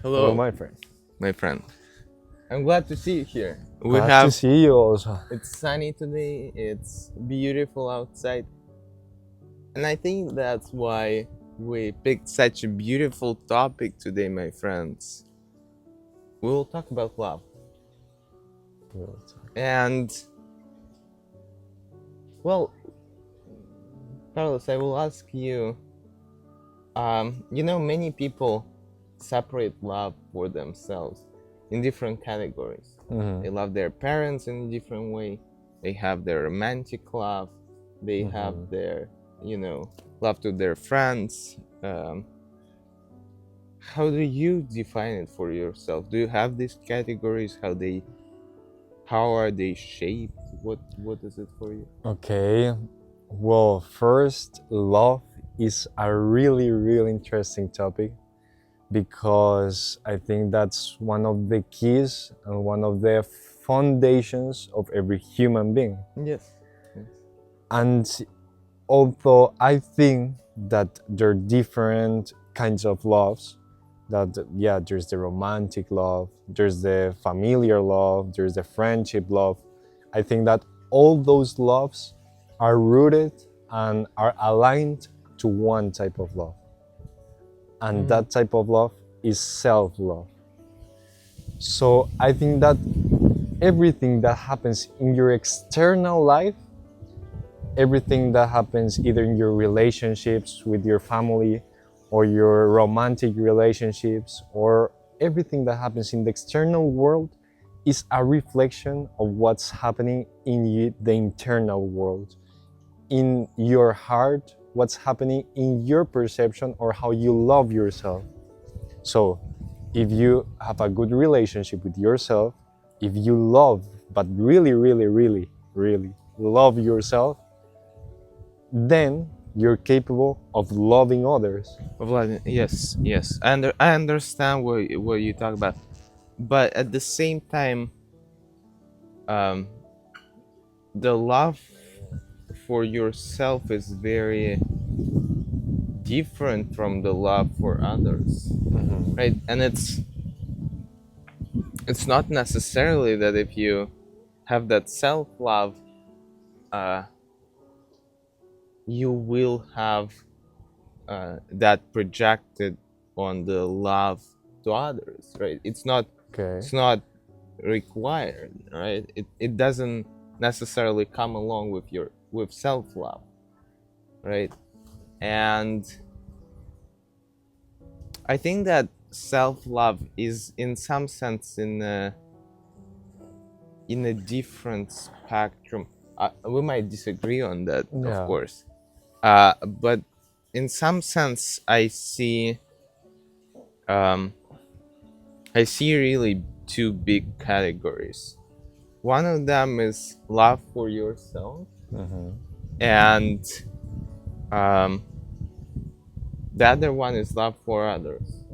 Hello, my friend. my friend. I'm glad to see you here. We Glad to have see you also. It's sunny today. It's beautiful outside. And I think that's why we picked such a beautiful topic today, my friends. We will talk about love. And well, Carlos, I will ask you, many people separate love for themselves in different categories. They love their parents in a different way. They have their romantic love. They have their, love to their friends. How do you define it for yourself? Do you have these categories? How are they shaped? What is it for you? Okay. Well, first, love is a really, really interesting topic because I think that's one of the keys and one of the foundations of every human being. Yes. Yes. And although I think that there are different kinds of loves, that yeah, there's the romantic love, there's the familiar love, there's the friendship love. I think that all those loves are rooted and are aligned to one type of love, and that type of love is self-love. So I think that everything that happens in your external life, everything that happens either in your relationships with your family or your romantic relationships, or everything that happens in the external world is a reflection of what's happening in you, the internal world, in your heart, what's happening in your perception or how you love yourself. So if you have a good relationship with yourself, if you love, but really, really, really, really love yourself, then you're capable of loving others. Yes, yes. I understand what you talk about, but at the same time, um, the love for yourself is very different from the love for others, right? And it's not necessarily that if you have that self love, uh, you will have that projected on the love to others, right? Okay. It's not required, right? It doesn't necessarily come along with self love, right? And I think that self love is in some sense in a different spectrum. We might disagree on that, of Yeah. course, but in some sense, um, I see really two big categories. One of them is love for yourself, and um, the other one is love for others.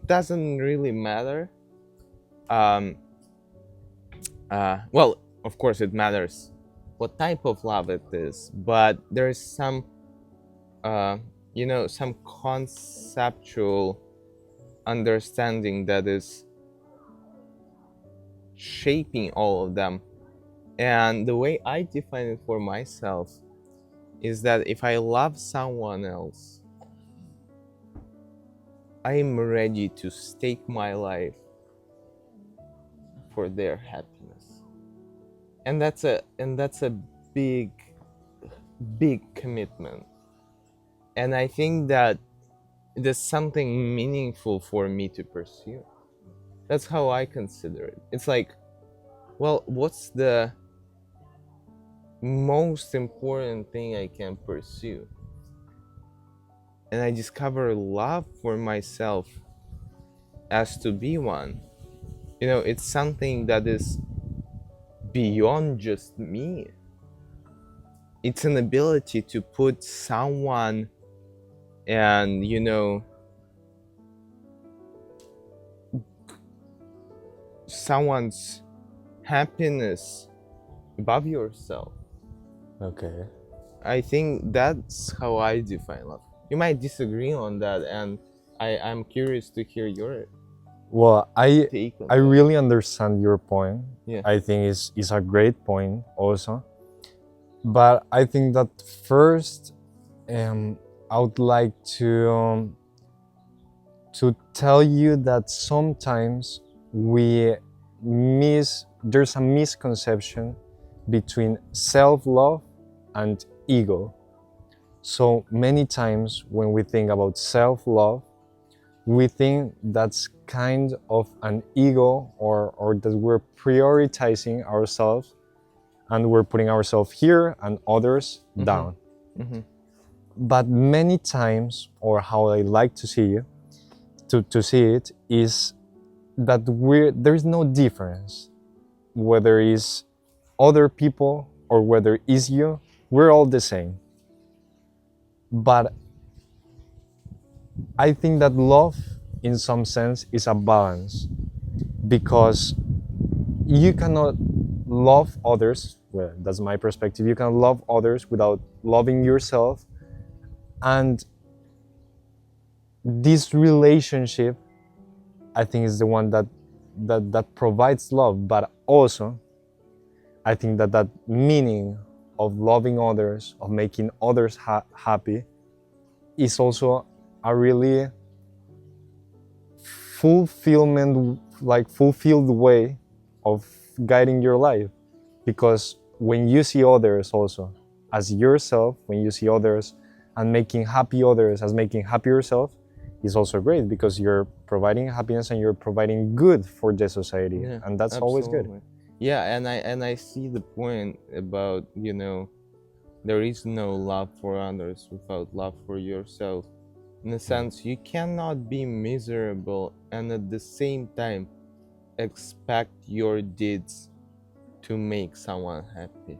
Doesn't really matter. Um, well, of course, it matters what type of love it is, but there is uh, some conceptual understanding that is shaping all of them. And the way I define it for myself is that if I love someone else, I am ready to stake my life for their happiness. And that's a big big commitment. And I think that there's something meaningful for me to pursue. That's how I consider it. It's like, well, what's the most important thing I can pursue? And I discover love for myself as to be one. It's something that is beyond just me. It's an ability to put someone and, someone's happiness above yourself. Okay. I think that's how I define love. You might disagree on that, and I'm curious to hear your Well, take on I that. really understand your point. Yeah. I think it's a great point also. But I think that first, I would like to tell you that sometimes we there's a misconception between self-love and ego. So many times when we think about self-love, we think that's kind of an ego, or that we're prioritizing ourselves and we're putting ourselves here and others Mm-hmm. down. Mm-hmm. But many times, or how I like to see you, to see it, is that there's no difference whether it's other people or whether it's you. We're all the same. But I think that love, in some sense, is a balance, because you cannot love others. Well, that's my perspective. You can love others without loving yourself. And this relationship, I think, is the one that provides love. But also, I think that meaning of loving others, of making others happy, is also a really fulfilled way of guiding your life. Because when you see others also as yourself, when you see others and making happy others as making happy yourself, is also great, because you're providing happiness and you're providing good for the society, Yeah, and that's always good. absolutely. Yeah, and I see the point about, there is no love for others without love for yourself. In a sense, you cannot be miserable and at the same time expect your deeds to make someone happy.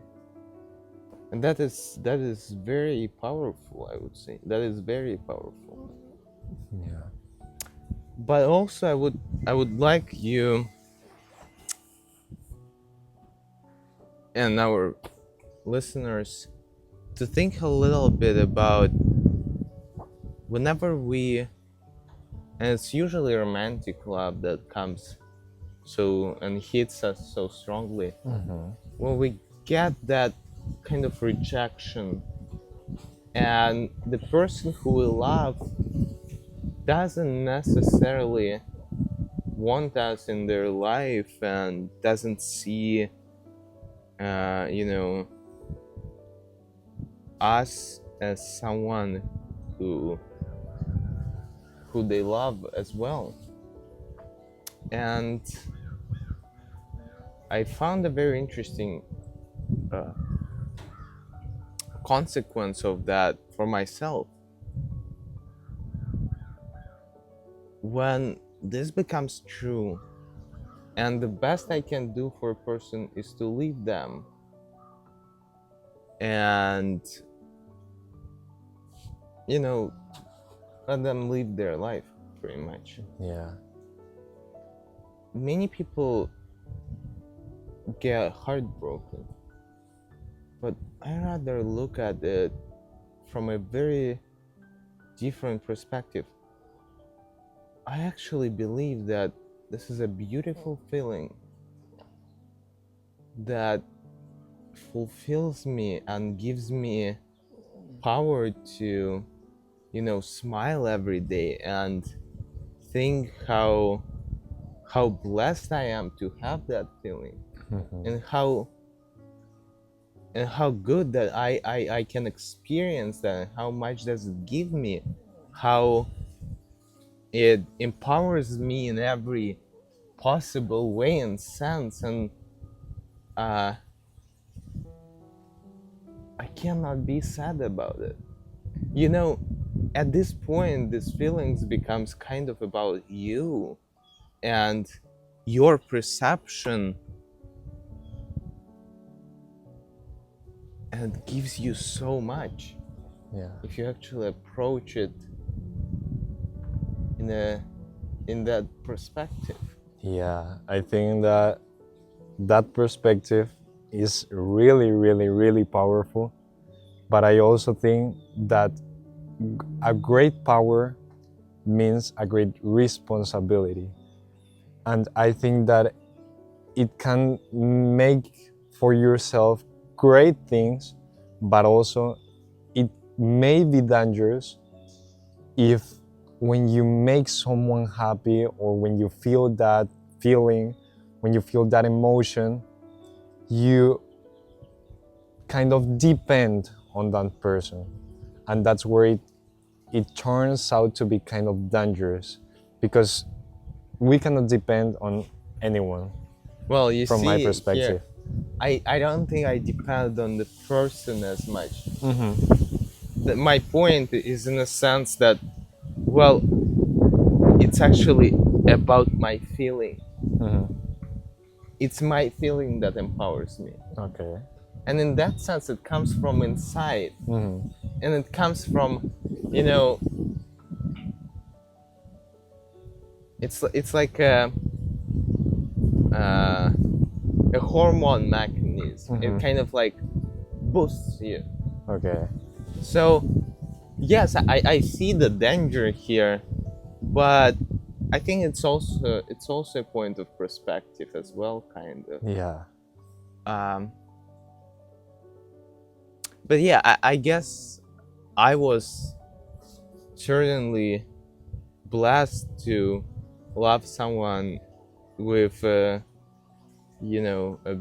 And that is very powerful, I would say. That is very powerful. Yeah. But also I would like you and our listeners to think a little bit about whenever and it's usually romantic love that comes so and hits us so strongly, when we get that kind of rejection and the person who we love doesn't necessarily want us in their life and doesn't see uh, you know us as someone who who they love as well. And I found a very interesting uh, consequence of that for myself. When this becomes true, and the best I can do for a person is to leave them and, you know, let them live their life pretty much. Yeah. Many people get heartbroken, but I rather look at it from a very different perspective. I actually believe that this is a beautiful feeling that fulfills me and gives me power to, smile every day and think how blessed I am to have that feeling, and how good that I can experience that, and how much does it give me, how it empowers me in every possible way and sense. And uh, I cannot be sad about it. At this point, these feelings becomes kind of about you and your perception, and it gives you so much Yeah. if you actually approach it in that perspective. Yeah, I think that perspective is really, really, really powerful. But I also think that a great power means a great responsibility. And I think that it can make for yourself great things, but also it may be dangerous if when you make someone happy, or when you feel that feeling, when you feel that emotion, you kind of depend on that person. And that's where it turns out to be kind of dangerous, because we cannot depend on anyone, Well, you from my see here, perspective. I don't think I depend on the person as much. Mm-hmm. My point is in a sense that, well, it's actually about my feeling. Mm-hmm. It's my feeling that empowers me. Okay. And in that sense, it comes from inside. Mm-hmm. And it comes from, you know, it's like a hormone mechanism. It Mm-hmm. kind of like boosts you. Okay. So yes, I see the danger here, but I think it's also a point of perspective as well, kind of. Yeah. Um, but yeah, I guess I was certainly blessed to love someone with a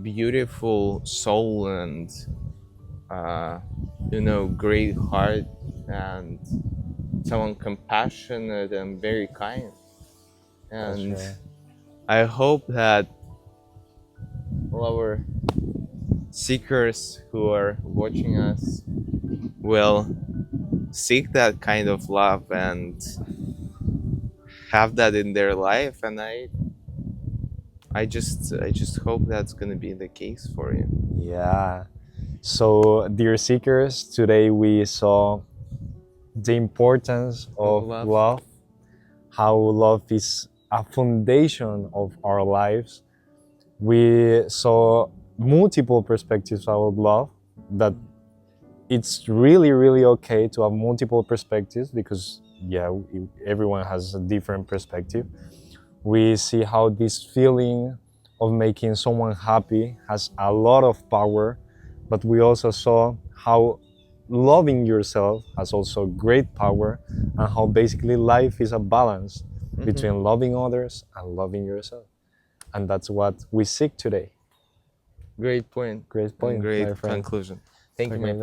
beautiful soul and great heart, and someone compassionate and very kind. That's And right. I hope that all our seekers who are watching us will seek that kind of love and have that in their life. And I just hope that's going to be the case for you. Yeah. So, dear seekers, today we saw the importance Of of love. love, how love is a foundation of our lives. We saw multiple perspectives about love, that it's really, really okay to have multiple perspectives, because, yeah, everyone has a different perspective. We see how this feeling of making someone happy has a lot of power, but we also saw how loving yourself has also great power, and how basically life is a balance between loving others and loving yourself. And that's what we seek today. Great point Great and point, my great friend. conclusion. Thank you, my Okay. friend.